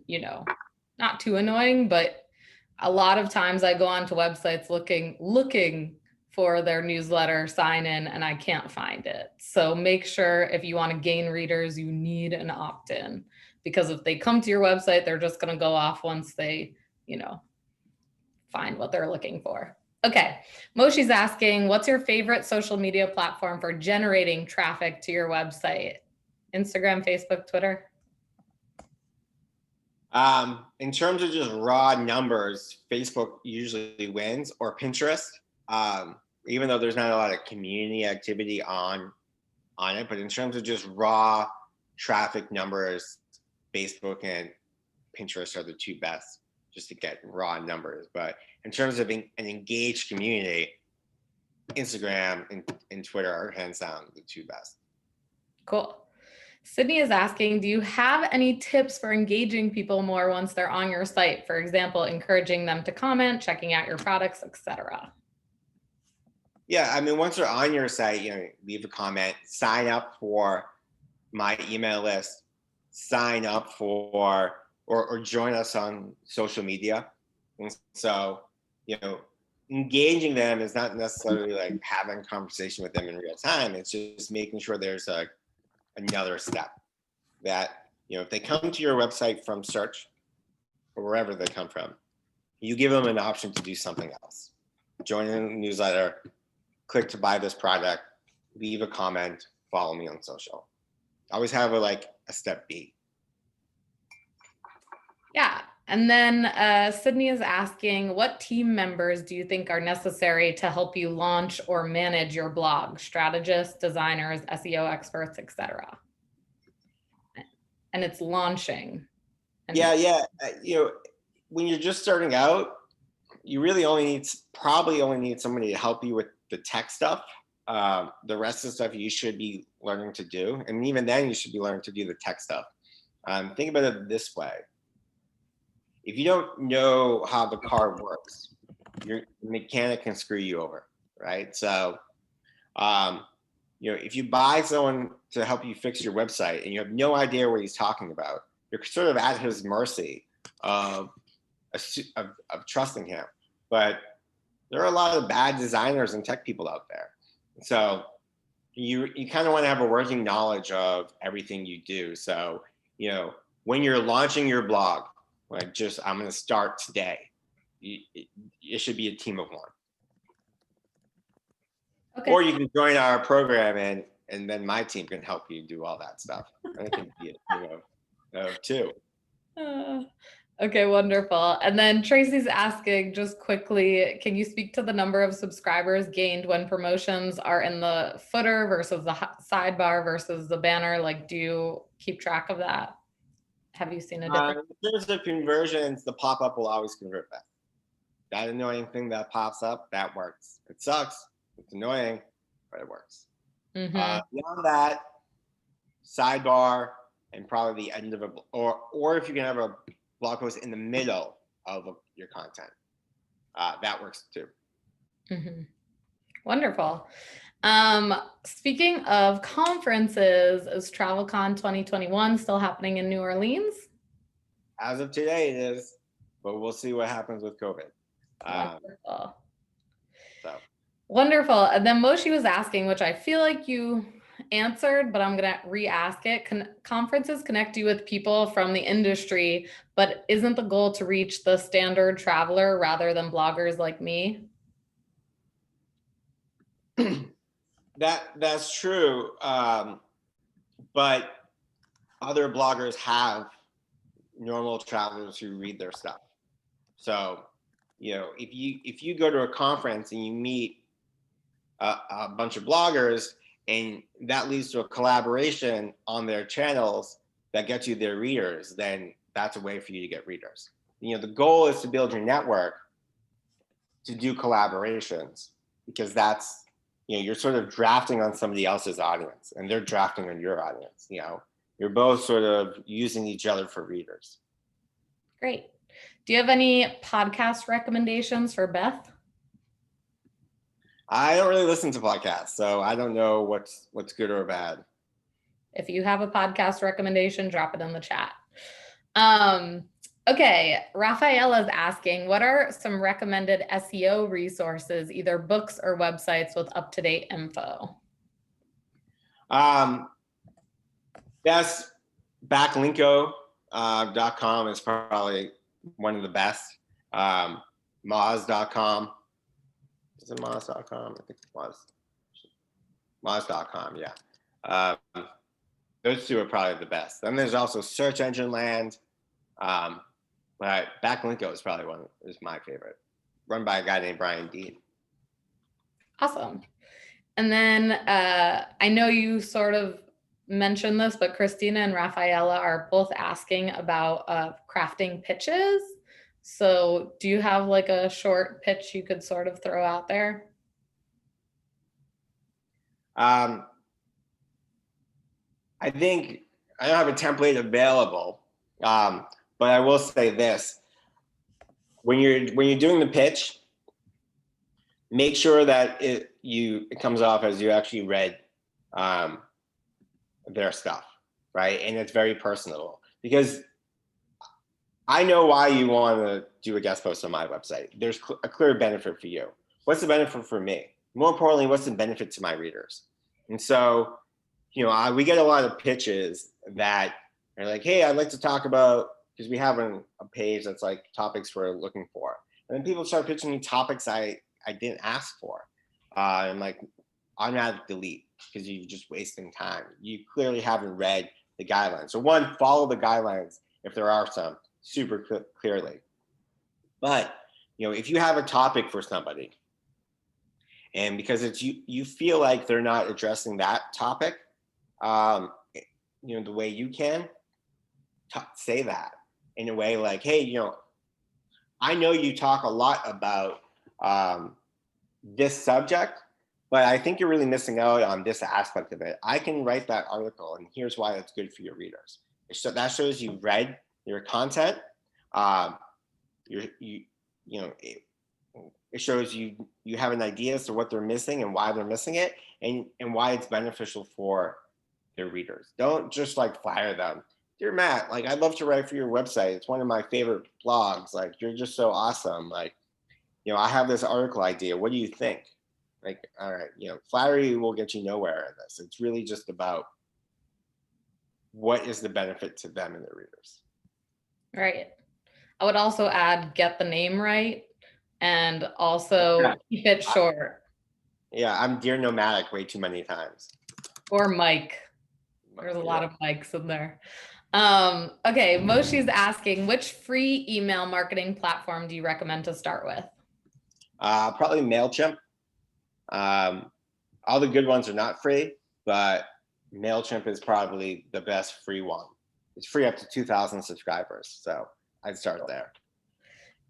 not too annoying, but a lot of times I go onto websites looking for their newsletter sign in and I can't find it. So make sure if you want to gain readers, you need an opt-in, because if they come to your website, they're just going to go off once they, find what they're looking for. Okay. Moshi's asking, what's your favorite social media platform for generating traffic to your website? Instagram, Facebook, Twitter? In terms of just raw numbers, Facebook usually wins, or Pinterest. Even though there's not a lot of community activity on it, but in terms of just raw traffic numbers, Facebook and Pinterest are the two best just to get raw numbers. But in terms of an engaged community, Instagram and Twitter are hands down the two best. Cool. Sydney is asking, do you have any tips for engaging people more once they're on your site? For example, encouraging them to comment, checking out your products, etc. Yeah, I mean, once they're on your site, leave a comment, sign up for my email list, sign up for or join us on social media. And so, engaging them is not necessarily like having a conversation with them in real time. It's just making sure there's another step that, if they come to your website from search or wherever they come from, you give them an option to do something else. Join in the newsletter, click to buy this product, leave a comment, follow me on social. Always have a step B. Yeah. And then Sydney is asking, what team members do you think are necessary to help you launch or manage your blog? Strategists, designers, SEO experts, etc. And it's launching. Yeah. When you're just starting out, you really probably only need somebody to help you with the tech stuff. The rest of the stuff you should be learning to do. And even then you should be learning to do the tech stuff. Think about it this way. If you don't know how the car works, your mechanic can screw you over, right? So, if you buy someone to help you fix your website and you have no idea what he's talking about, you're sort of at his mercy of trusting him. But there are a lot of bad designers and tech people out there. So you kind of want to have a working knowledge of everything you do. So, when you're launching your blog, I'm going to start today, it should be a team of one. Okay. Or you can join our program and then my team can help you do all that stuff. And it can be a team of two. Okay, wonderful. And then Tracy's asking, just quickly, can you speak to the number of subscribers gained when promotions are in the footer versus the sidebar versus the banner? Do you keep track of that? Have you seen a difference? In terms of conversions, the pop-up will always convert back. That annoying thing that pops up, that works. It sucks. It's annoying, but it works. Mm-hmm. Beyond that, sidebar and probably the end of or if you can have a blog post in the middle of your content, that works too. Mm-hmm. Wonderful. Speaking of conferences, is TravelCon 2021 still happening in New Orleans? As of today, it is, but we'll see what happens with COVID. Wonderful. Wonderful. And then Moshi was asking, which I feel like you answered, but I'm going to re-ask it. Conferences connect you with people from the industry, but isn't the goal to reach the standard traveler rather than bloggers like me? That's true, but other bloggers have normal travelers who read their stuff. So, if you go to a conference and you meet a bunch of bloggers and that leads to a collaboration on their channels that gets you their readers, then that's a way for you to get readers. The goal is to build your network to do collaborations, because that's, you're sort of drafting on somebody else's audience and they're drafting on your audience. You're both sort of using each other for readers. Great. Do you have any podcast recommendations for Beth? I don't really listen to podcasts, so I don't know what's good or bad. If you have a podcast recommendation, drop it in the chat. Okay, Rafaela is asking, what are some recommended SEO resources, either books or websites with up-to-date info? That's backlinko.com is probably one of the best. Moz.com. Is it Moz.com? I think it was. Moz.com, yeah. Those two are probably the best. Then there's also Search Engine Land. But Backlinko is my favorite. Run by a guy named Brian Dean. Awesome. And then I know you sort of mentioned this, but Christina and Rafaela are both asking about crafting pitches. So do you have like a short pitch you could sort of throw out there? I think I don't have a template available, but I will say this: when you're doing the pitch, make sure that it comes off as you actually read their stuff, right? And it's very personable, because I know why you want to do a guest post on my website. There's a clear benefit for you. What's the benefit for me? More importantly, what's the benefit to my readers? And so, we get a lot of pitches that are like, hey, I'd like to talk about, because we have a page that's like topics we're looking for. And then people start pitching me topics I didn't ask for. I'm like, automatic delete, because you're just wasting time. You clearly haven't read the guidelines. So one, follow the guidelines, if there are some, super clearly. But, if you have a topic for somebody, and because it's you feel like they're not addressing that topic, the way you can, say that in a way like, hey, I know you talk a lot about this subject, but I think you're really missing out on this aspect of it. I can write that article, and here's why it's good for your readers. So that shows you read your content. It shows you have an idea as to what they're missing and why they're missing it, and why it's beneficial for their readers. Don't just like fire them. Dear Matt, like, I'd love to write for your website. It's one of my favorite blogs. Like, you're just so awesome. Like, I have this article idea. What do you think? Like, all right, flattery will get you nowhere in this. It's really just about what is the benefit to them and their readers. Right. I would also add, get the name right, and also keep it short. I'm Dear Nomadic way too many times. Or Mike. There's a lot of Mikes in there. Okay, Moshi's asking, which free email marketing platform do you recommend to start with? Probably MailChimp. All the good ones are not free, but MailChimp is probably the best free one. It's free up to 2,000 subscribers, so I'd start there.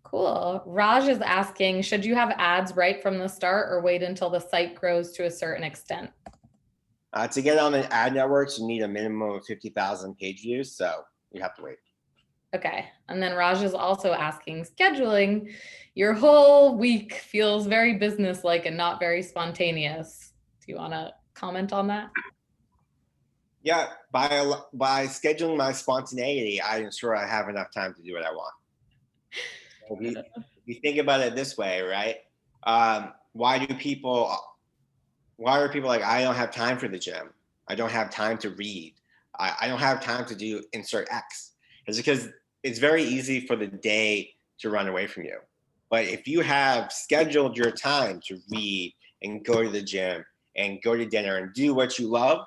Cool. Raj is asking, should you have ads right from the start or wait until the site grows to a certain extent? To get on the ad networks, you need a minimum of 50,000 page views, so you have to wait. Okay. And then Raj is also asking, scheduling your whole week feels very business-like and not very spontaneous. Do you want to comment on that? Yeah, by scheduling my spontaneity, I ensure I have enough time to do what I want. So if you think about it this way, right? Why are people like, I don't have time for the gym. I don't have time to read. I don't have time to do insert X. It's because it's very easy for the day to run away from you. But if you have scheduled your time to read and go to the gym and go to dinner and do what you love,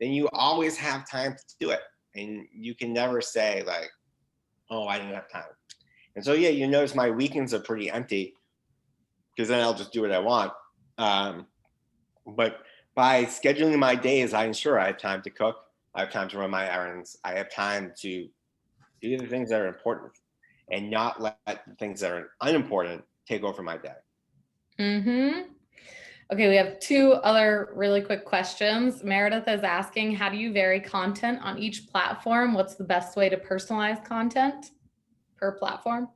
then you always have time to do it. And you can never say like, oh, I didn't have time. And so, yeah, you notice my weekends are pretty empty, because then I'll just do what I want. But by scheduling my days, I ensure I have time to cook. I have time to run my errands. I have time to do the things that are important and not let the things that are unimportant take over my day. Mm-hmm. Okay, we have two other really quick questions. Meredith is asking, how do you vary content on each platform? What's the best way to personalize content per platform?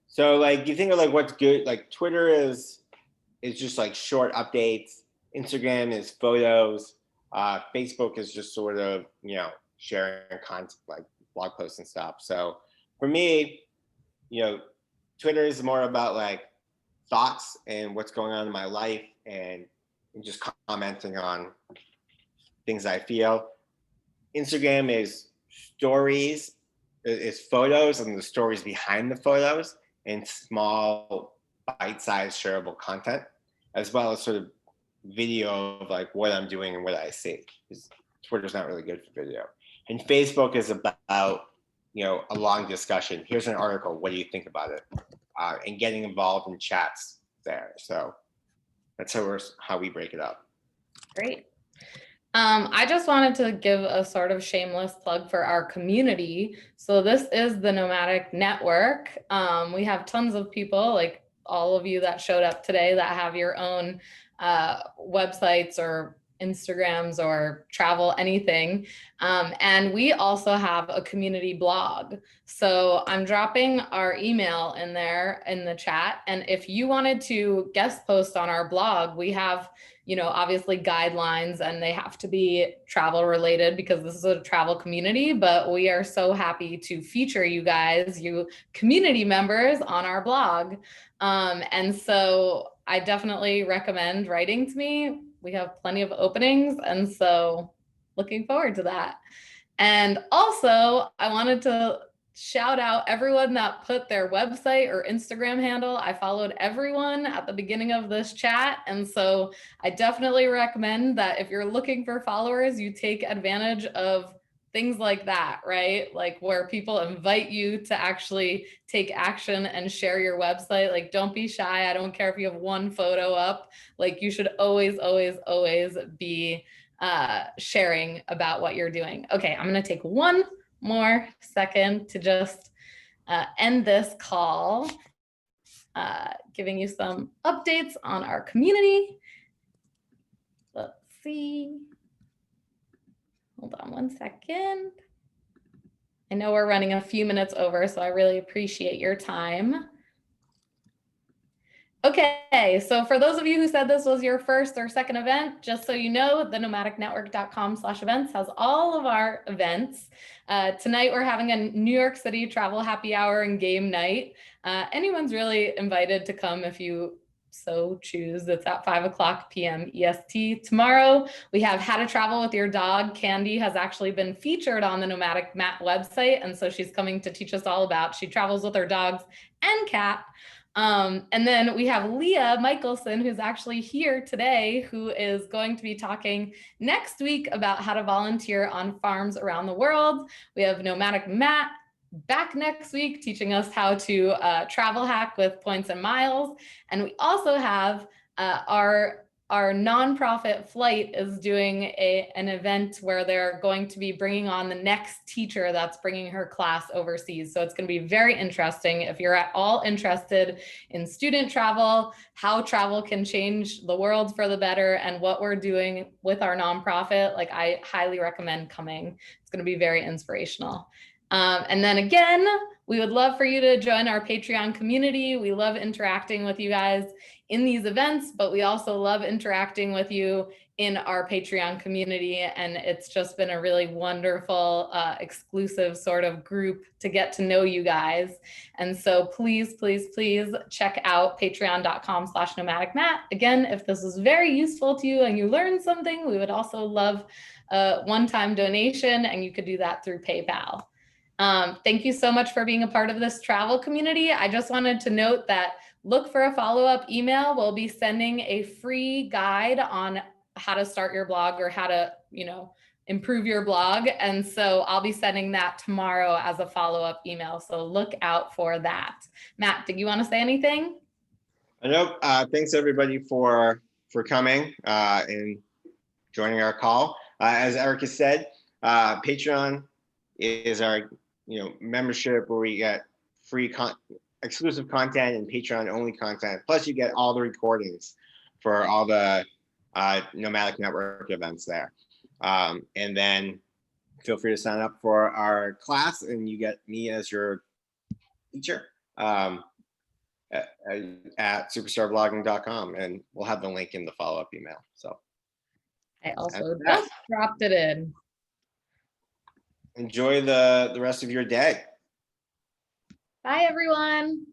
So like, you think of like what's good, like Twitter is just like short updates. Instagram is photos. Facebook is just sort of, sharing content like blog posts and stuff. So for me, Twitter is more about like thoughts and what's going on in my life, and just commenting on things I feel. Instagram is stories It's photos and the stories behind the photos and small bite-sized shareable content, as well as sort of video of like what I'm doing and what I see. Twitter's not really good for video. And Facebook is about, you know, a long discussion. Here's an article. What do you think about it? And getting involved in chats there. So that's how we break it up. Great. I just wanted to give a sort of shameless plug for our community. So this is the Nomadic Network. We have tons of people, like all of you that showed up today, that have your own websites or Instagrams or travel, anything. And we also have a community blog. So I'm dropping our email in there in the chat. And if you wanted to guest post on our blog, we have, you know, obviously guidelines, and they have to be travel related because this is a travel community, but we are so happy to feature you guys, you community members, on our blog. And so I definitely recommend writing to me. We have plenty of openings, and so looking forward to that. And also, I wanted to shout out everyone that put their website or Instagram handle. I followed everyone at the beginning of this chat. And so I definitely recommend that if you're looking for followers, you take advantage of things like that, right? Like where people invite you to actually take action and share your website. Like, don't be shy. I don't care if you have one photo up. Like, you should always, always, always be sharing about what you're doing. Okay, I'm going to take one more second to just end this call, giving you some updates on our community. Let's see. Hold on one second. I know we're running a few minutes over, so I really appreciate your time. Okay, so for those of you who said this was your first or second event, just so you know, the nomadicnetwork.com/events has all of our events. Tonight we're having a New York City travel happy hour and game night. Anyone's really invited to come if you so choose. It's at 5 p.m. EST. Tomorrow we have How to Travel with Your Dog. Candy has actually been featured on the Nomadic Matt website, and so she's coming to teach us all about, she travels with her dogs and cat. And then we have Leah Michelson, who's actually here today, who is going to be talking next week about how to volunteer on farms around the world. We have Nomadic Matt back next week teaching us how to travel hack with points and miles. And we also have our nonprofit Flight is doing an event where they're going to be bringing on the next teacher that's bringing her class overseas. So it's going to be very interesting. If you're at all interested in student travel, how travel can change the world for the better, and what we're doing with our nonprofit, like, I highly recommend coming. It's going to be very inspirational. And then again, we would love for you to join our Patreon community. We love interacting with you guys in these events, but we also love interacting with you in our Patreon community. And it's just been a really wonderful, exclusive sort of group to get to know you guys. And so please, please, please check out patreon.com/nomadicmatt. Again, if this is very useful to you and you learned something, we would also love a one-time donation, and you could do that through PayPal. Thank you so much for being a part of this travel community. I just wanted to note that look for a follow-up email. We'll be sending a free guide on how to start your blog or how to, improve your blog. And so I'll be sending that tomorrow as a follow-up email. So look out for that. Matt, did you want to say anything? Nope. Thanks everybody for coming and joining our call. As Erica said, Patreon is our membership where we get free exclusive content and Patreon only content. Plus you get all the recordings for all the Nomadic Network events there. And then feel free to sign up for our class and you get me as your teacher at superstarblogging.com, and we'll have the link in the follow-up email. So I also just dropped it in. Enjoy the rest of your day. Bye, everyone.